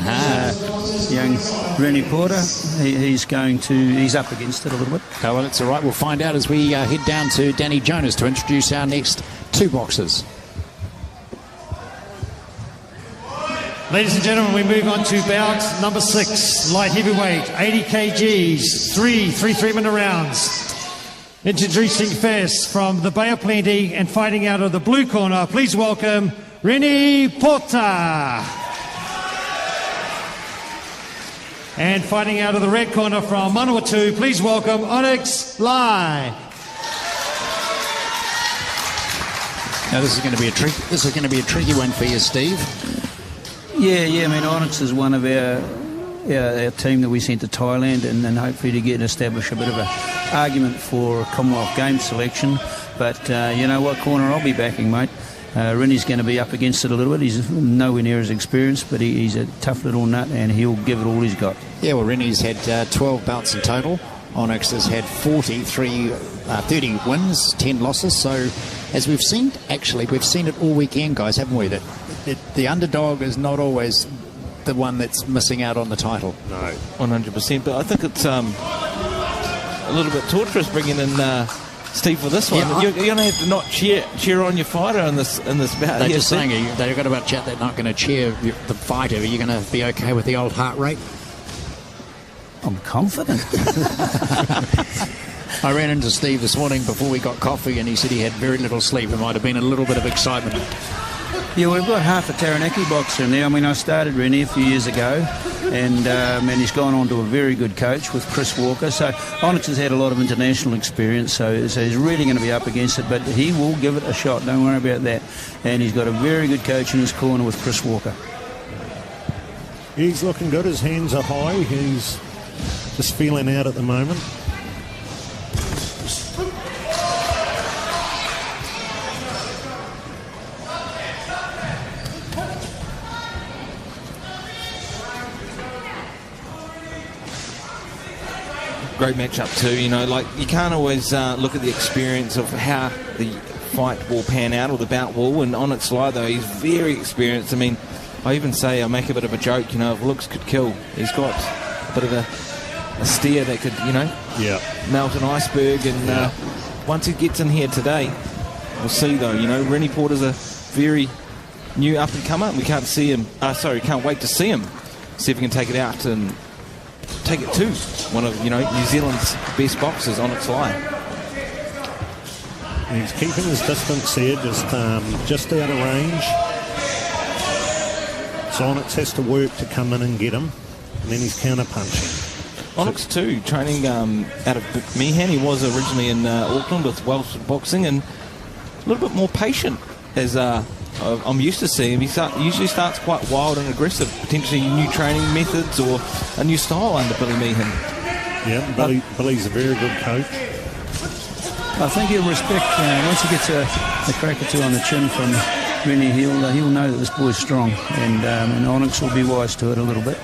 Young Rini Porter, he's up against it a little bit. Oh, well, it's all right. We'll find out as we head down to Danny Jonas to introduce our next two boxers. Ladies and gentlemen, we move on to bout number 6, light heavyweight, 80 kgs, three 3-minute rounds. Introducing first from the Bay of Plenty and fighting out of the blue corner, please welcome Rini Porter. And fighting out of the red corner from Manawatu, please welcome Onyx Lai. Now this is going to be a tricky one for you, Steve. Yeah. I mean, Onyx is one of our team that we sent to Thailand, and hopefully to establish a bit of an argument for Commonwealth Games selection. But you know what corner I'll be backing, mate. Rini's going to be up against it a little bit. He's nowhere near as experienced, but he's a tough little nut, and he'll give it all he's got. Yeah, well, Rini's had 12 bouts in total. Onyx has had 30 wins, 10 losses. So, as we've seen it all weekend, guys, haven't we? That the underdog is not always the one that's missing out on the title. No, 100%. But I think it's a little bit torturous bringing in Steve for this one. Yeah, you're going to have to not cheer on your fighter in this bout. They're just saying they've got about chat. They're not going to cheer the fighter. Are you going to be okay with the old heart rate? I'm confident. I ran into Steve this morning before we got coffee, and he said he had very little sleep. It might have been a little bit of excitement. Yeah, we've got half a Taranaki boxer in there. I mean, I started Rini a few years ago, and he's gone on to a very good coach with Chris Walker. So Onyx has had a lot of international experience, so he's really going to be up against it, but he will give it a shot. Don't worry about that. And he's got a very good coach in his corner with Chris Walker. He's looking good. His hands are high. He's just feeling out at the moment. Great matchup too, you know, like you can't always look at the experience of how the fight will pan out or the bout will, and Onyx Lai though, he's very experienced. I mean, I even say, I make a bit of a joke, you know, if looks could kill, he's got a bit of a steer that could, you know, melt an iceberg, and once he gets in here today, we'll see though, you know, Rini Porter's a very new up and comer, and we can't see him, can't wait to see him, see if he can take it out and take it to one of, you know, New Zealand's best boxers, Onyx Lai. He's keeping his distance here, just out of range. So Onyx has to work to come in and get him, and then he's counter-punching. Onyx too, training out of Meehan. He was originally in Auckland with Welsh Boxing, and a little bit more patient as I'm used to seeing him. He usually starts quite wild and aggressive, potentially new training methods or a new style under Billy Meehan. Yeah, Billy's a very good coach. I think he'll respect, once he gets a crack or two on the chin from Rini, he'll know that this boy's strong, and Onyx will be wise to it a little bit.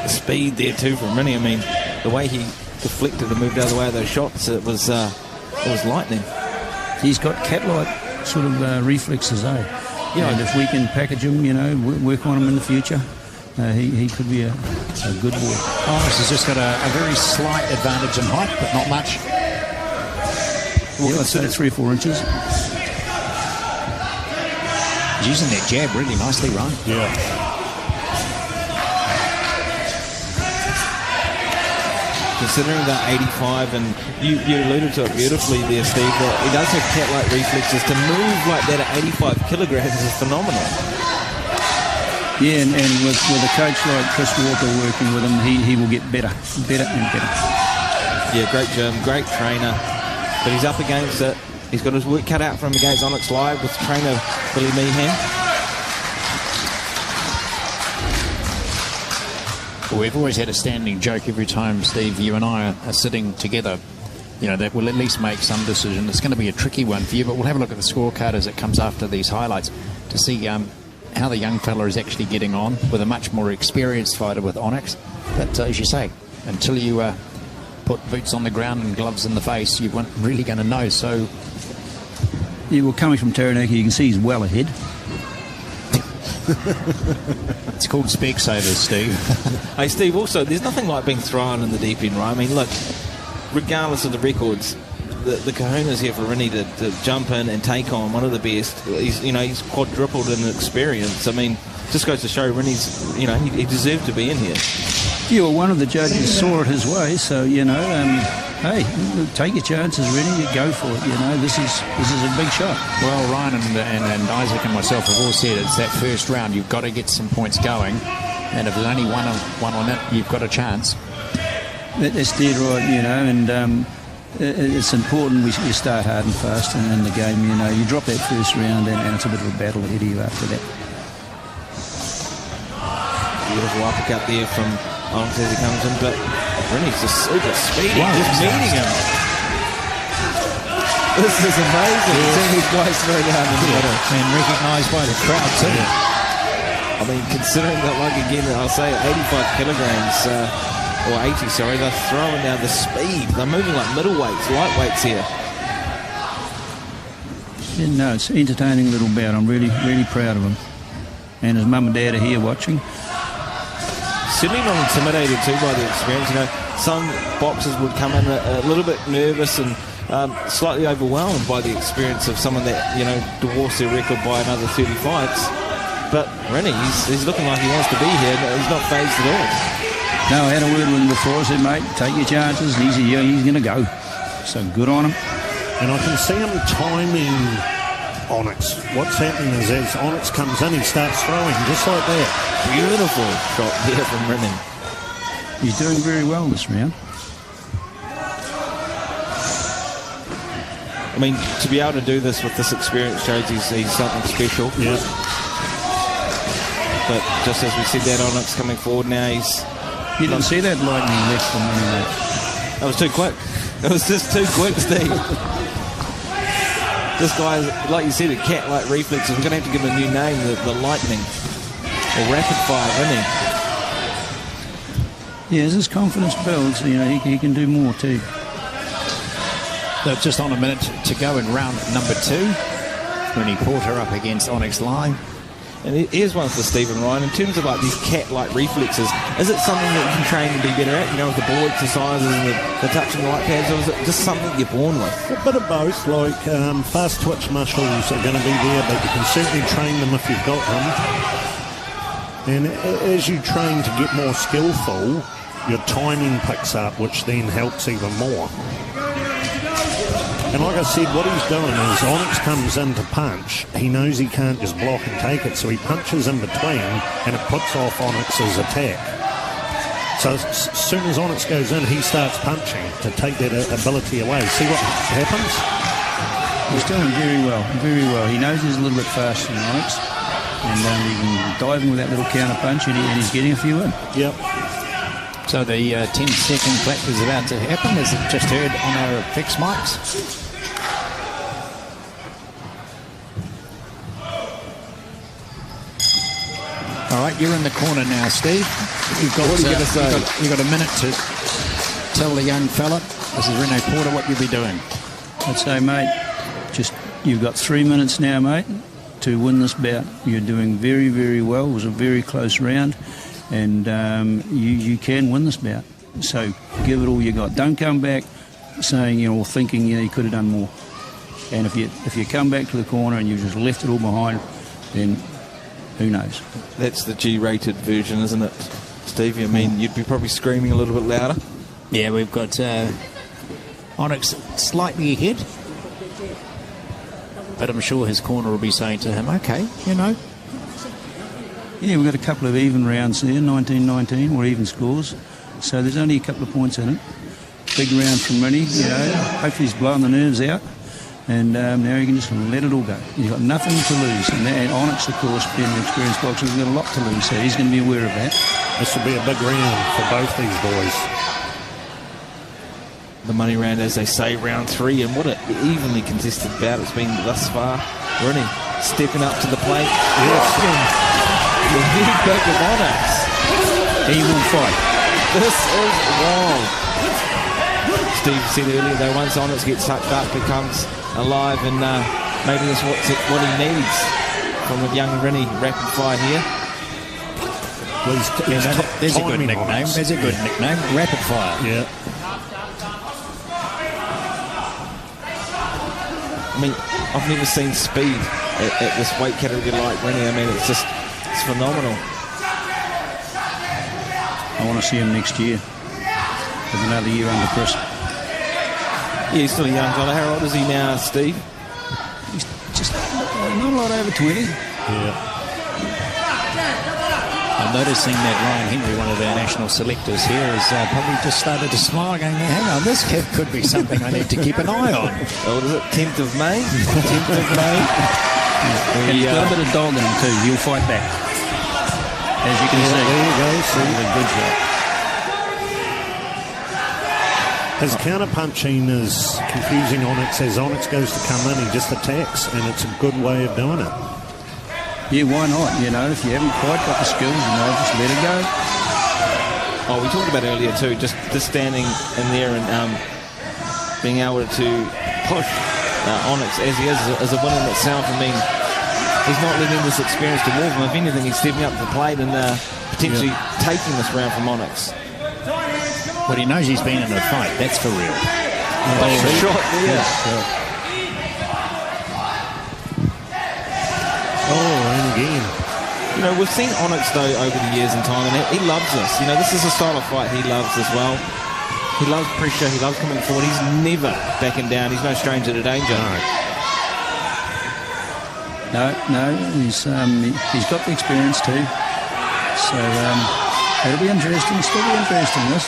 The speed there too from Rini. I mean, the way he deflected and moved out of the way of those shots, it was lightning. He's got cat-like sort of reflexes, Yeah, and if we can package him, you know, work on him in the future, he could be a good boy. Onyx has just got a very slight advantage in height, but not much. I'd say 3 or 4 inches. He's using that jab really nicely, Ryan. Yeah. Considering that 85, and you alluded to it beautifully there, Steve, that he does have cat-like reflexes. To move like that at 85 kilograms is phenomenal. Yeah, and with a coach like Chris Walker working with him, he will get better and better. Yeah, great gym, great trainer, but he's up against it. He's got his work cut out for him against Onyx Live with trainer Billy Meehan. Well, we've always had a standing joke every time, Steve, you and I are sitting together, you know, that will at least make some decision. It's going to be a tricky one for you, but we'll have a look at the scorecard as it comes after these highlights to see how the young fella is actually getting on with a much more experienced fighter with Onyx. But as you say, until you put boots on the ground and gloves in the face, you weren't really going to know. So, yeah, well, coming from Taranaki, you can see he's well ahead. It's called Specsavers, Steve. Hey, Steve, also, there's nothing like being thrown in the deep end, right? I mean, look, regardless of the records, the kahunas here for Rini to jump in and take on one of the best. He's quadrupled in experience. I mean, just goes to show Rini's, he deserved to be in here. Yeah, well, one of the judges saw it his way, so, hey, take your chances, Rini, go for it, this is a big shot. Well, Ryan and Isaac and myself have all said it's that first round, you've got to get some points going, and if there's only one on it, you've got a chance. That's dead right, and it's important you start hard and fast in the game, you drop that first round and it's a bit of a battle ahead of you after that. Beautiful uppercut there from Onyx as he comes in, but Rini's just super speedy, just meeting him. This is amazing. Yeah. Seeing these guys throw down in the middle. And recognised by the crowd too. I mean, considering that, like, again, I'll say 85 kilograms, or 80, sorry, they're throwing down the speed. They're moving like middleweights, lightweights here. Yeah, no, it's an entertaining little bout. I'm really, really proud of him. And his mum and dad are here watching. Certainly not intimidated too by the experience. Some boxers would come in a little bit nervous and slightly overwhelmed by the experience of someone that dwarfs their record by another 30 fights. But Rini, he's looking like he wants to be here. He's not phased at all. No, I had a word with him before. I said, mate, take your chances. He's here. He's going to go. So good on him. And I can see him timing Onyx. What's happening is as Onyx comes in, he starts throwing just like that. Beautiful shot here from Rini. He's doing very well this round. I mean, to be able to do this with this experience shows he's something special. Yeah. But just as we said that, Onyx coming forward now, You didn't see that lightning left from anywhere. That was too quick. It was just too quick, Steve. This guy, like you said, a cat-like reflexes. We're going to have to give him a new name, the lightning. Or rapid fire, isn't he? Yeah, as his confidence builds, he can do more too. So just on a minute to go in round number 2. Rini Porter up against Onyx Live. And here's one for Stephen Ryan. In terms of like these cat-like reflexes, is it something that you can train and be better at? With the ball exercises and the touching light pads, or is it just something you're born with? A bit of both. Like fast twitch muscles are going to be there, but you can certainly train them if you've got them. And as you train to get more skillful, your timing picks up, which then helps even more. And like I said, what he's doing is Onyx comes in to punch. He knows he can't just block and take it, so he punches in between, and it puts off Onyx's attack. So as soon as Onyx goes in, he starts punching to take that ability away. See what happens? He's doing very well, very well. He knows he's a little bit faster than Onyx, and he can dive in with that little counter punch, and he's getting a few in. Yep. So the 10-second clap is about to happen, as it just heard on our fixed mics. All right, you're in the corner now, Steve. What are you going to say? You've got a minute to tell the young fella, this is Rini Porter, what you'll be doing. I'd say, mate, you've got 3 minutes now, mate, to win this bout. You're doing very, very well. It was a very close round. And you can win this bout. So give it all you got. Don't come back saying, or thinking, you could have done more. And if you come back to the corner and you've just left it all behind, then who knows? That's the G-rated version, isn't it, Steve? I mean, you'd be probably screaming a little bit louder. Yeah, we've got Onyx slightly ahead. But I'm sure his corner will be saying to him, okay, Yeah, we've got a couple of even rounds there, 19-19, or even scores. So there's only a couple of points in it. Big round from Rini, hopefully he's blowing the nerves out. And now you can just let it all go. You've got nothing to lose. And Onyx, of course, being an experienced boxer, he's got a lot to lose, so he's going to be aware of that. This will be a big round for both these boys. The money round, as they say, round 3. And what an evenly contested bout it's been thus far. Rini stepping up to the plate. Yes. The big back of Onyx. He will fight. This is wrong. Steve said earlier, though, once Onyx gets sucked up, becomes alive, and maybe that's what he needs from the young Rini rapid fire here. Well, there's a good nickname. There's a good nickname. Rapid fire. Yeah. I mean, I've never seen speed at this weight category like Rini. I mean, it's phenomenal. I want to see him next year. With another year under Chris. Yeah, he's still a young fella. How old is he now, Steve? He's just not a lot over 20. Yeah. I'm noticing that Ryan Henry, one of our national selectors here, has probably just started to smile, going, hang on, this kid could be something I need to keep an eye on. What is it, 10th of May? 10th of May? And he's got a bit of dog in him too. He'll fight back. As you can see. There you go. See? A good shot. His counter-punching is confusing Onyx. As Onyx goes to come in, he just attacks, and it's a good way of doing it. Yeah, why not? You know, if you haven't quite got the skills, you know, just let it go. Oh, we talked about earlier too, just standing in there and being able to push Onyx as he is a win in itself. I mean, he's not letting this experience dwarf him. If anything, he's stepping up to the plate and potentially taking this round from Onyx. Well, he knows he's been in a fight. That's for real. Shot there. Yeah. Oh, and again. You know, we've seen Onyx, though, over the years and time, and he loves this. You know, this is a style of fight he loves as well. He loves pressure. He loves coming forward. He's never backing down. He's no stranger to danger. No, he's got the experience too. So it'll be interesting. Still be interesting, this.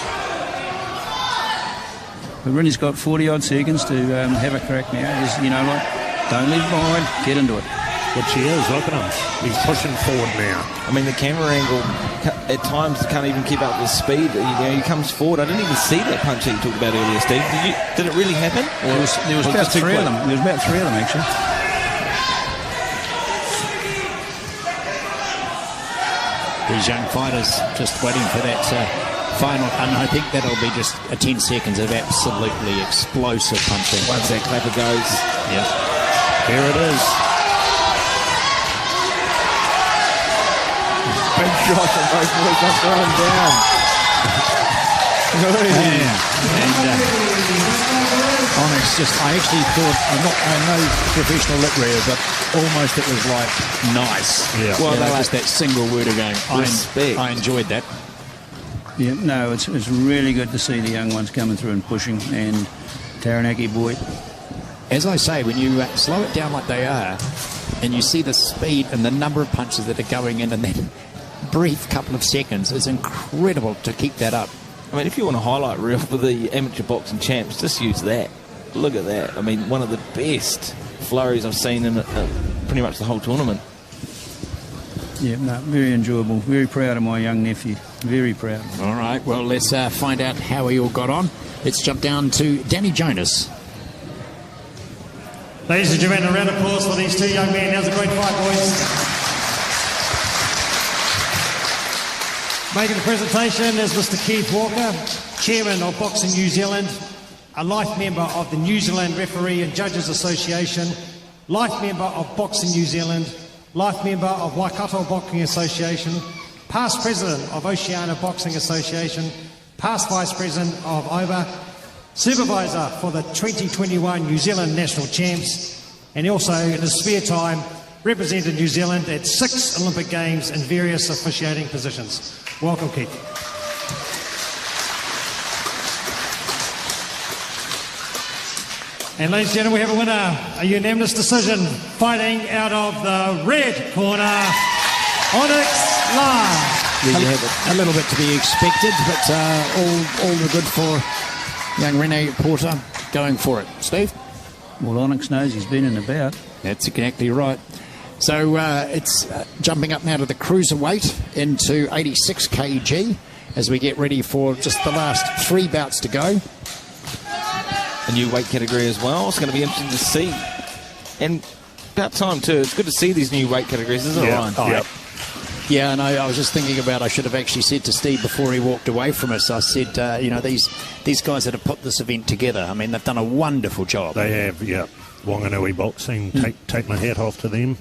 But Rini's got 40-odd seconds to have a crack now. You know, like, don't leave it behind. Get into it. Which he is, look at him. He's pushing forward now. I mean, the camera angle at times can't even keep up with speed. You know, he comes forward. I didn't even see that punch that you talked about earlier, Steve. Did it really happen? There was about three of them. There was about three of them, actually. These young fighters just waiting for that final, and I think that'll be just 10 seconds of absolutely explosive punching. Once that clapper goes. Yeah. Here it is. Big shot and both boys are thrown down. And Onyx I actually thought, I'm no professional lip reader, but almost it was like nice. Yeah. Well, just that single word again. Respect. I enjoyed that. Yeah, no, it's really good to see the young ones coming through and pushing, and Taranaki boy. As I say, when you slow it down like they are, and you see the speed and the number of punches that are going in that brief couple of seconds, it's incredible to keep that up. I mean, if you want a highlight reel for the amateur boxing champs, just use that. Look at that. I mean, one of the best flurries I've seen in pretty much the whole tournament. Yeah, no, very enjoyable. Very proud of my young nephew. Very proud. All right, well, let's find out how he all got on. Let's jump down to Danny Jonas. Ladies and gentlemen, a round of applause for these two young men. That was a great fight, boys. Making the presentation is Mr. Keith Walker, Chairman of Boxing New Zealand, a life member of the New Zealand Referee and Judges Association, life member of Boxing New Zealand, life member of Waikato Boxing Association, past president of Oceania Boxing Association, past vice president of OVA, supervisor for the 2021 New Zealand National Champs, and also in his spare time represented New Zealand at 6 Olympic Games in various officiating positions. Welcome, Keith. And ladies and gentlemen, we have a winner, a unanimous decision, fighting out of the red corner, Onyx La. A little bit to be expected, but all the good for young Rene Porter going for it. Steve? Well, Onyx knows he's been in the bout. That's exactly right. So it's jumping up now to the cruiserweight into 86 kg as we get ready for just the last 3 bouts to go. A new weight category as well. It's going to be interesting to see. And about time too. It's good to see these new weight categories, isn't it, Ryan? Oh, yep. Yeah, and I was just thinking about, I should have actually said to Steve before he walked away from us, I said, you know, these guys that have put this event together, I mean, they've done a wonderful job. They have, yeah. Wanganui Boxing, take my hat off to them.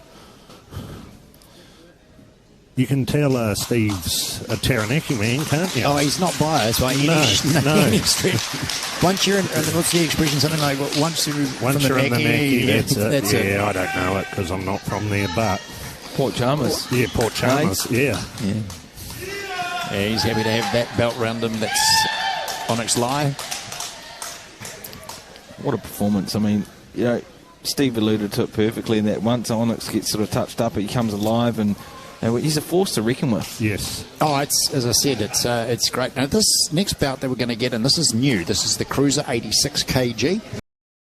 You can tell Steve's a Taranaki man, can't you? Oh, he's not biased by any stretch. Once you're in, what's the expression? Something like, once you're from the Necky, that's it. I don't know it because I'm not from there, but... Port Chalmers. Yeah, Port Chalmers, yeah. Yeah, he's happy to have that belt round him. That's Onyx Lai. What a performance. I mean, you know, Steve alluded to it perfectly in that once Onyx gets sort of touched up, he comes alive and he's a force to reckon with. Yes. Oh, it's, as I said, it's great. Now, this next bout that we're going to get in, this is new. This is the Cruiser 86 kg.